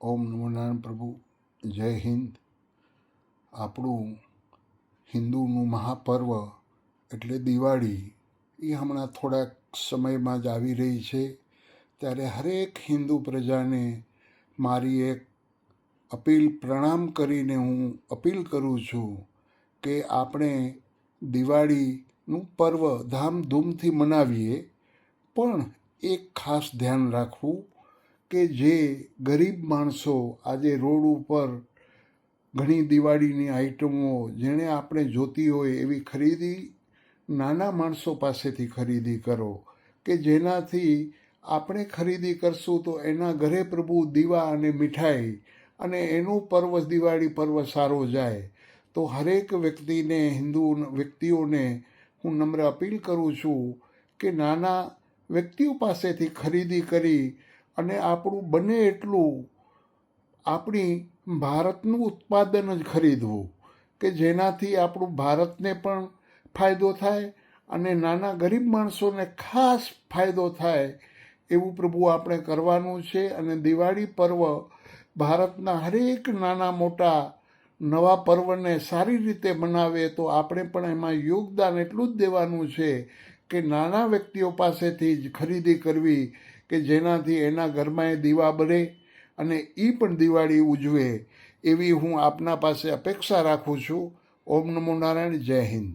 ઓમ નમો નારાયણ પ્રભુ. જય હિન્દ. આપણું હિન્દુનું મહાપર્વ એટલે દિવાળી એ હમણાં થોડાક સમયમાં જ આવી રહી છે. ત્યારે હરેક હિન્દુ પ્રજાને મારી એક અપીલ, પ્રણામ કરીને હું અપીલ કરું છું કે આપણે દિવાળીનું પર્વ ધામધૂમથી મનાવીએ, પણ એક ખાસ ધ્યાન રાખવું કે જે ગરીબ માણસો આજે રોડ ઉપર ઘણી દિવાળીની આઈટમો જેણે આપણે જોતી હોય એવી ખરીદી નાના માણસો પાસેથી ખરીદી કરો, કે જેનાથી આપણે ખરીદી કરશું તો એના ઘરે પ્રભુ દીવા અને મીઠાઈ અને એનું પર્વ, દિવાળી પર્વ સારો જાય. તો હરેક વ્યક્તિને, હિન્દુ વ્યક્તિઓને હું નમ્ર અપીલ કરું છું કે નાના વ્યક્તિઓ પાસેથી ખરીદી કરી અને આપણું બને એટલું આપણી ભારતનું ઉત્પાદન જ ખરીદવું, કે જેનાથી આપણું ભારતને પણ ફાયદો થાય અને નાના ગરીબ માણસોને ખાસ ફાયદો થાય એવું પ્રભુ આપણે કરવાનું છે. અને દિવાળી પર્વ ભારતના હરેક નાના મોટા નવા પર્વને સારી રીતે મનાવે તો આપણે પણ એમાં યોગદાન એટલું જ દેવાનું છે કે નાના વ્યક્તિઓ પાસેથી જ ખરીદી કરવી, કે જેનાથી એના ઘરમાં એ દીવા બળે અને એ પણ દિવાળી ઉજવે, એવી હું આપના પાસે અપેક્ષા રાખું છું. ઓમ નમો નારાયણ. જય હિન્દ.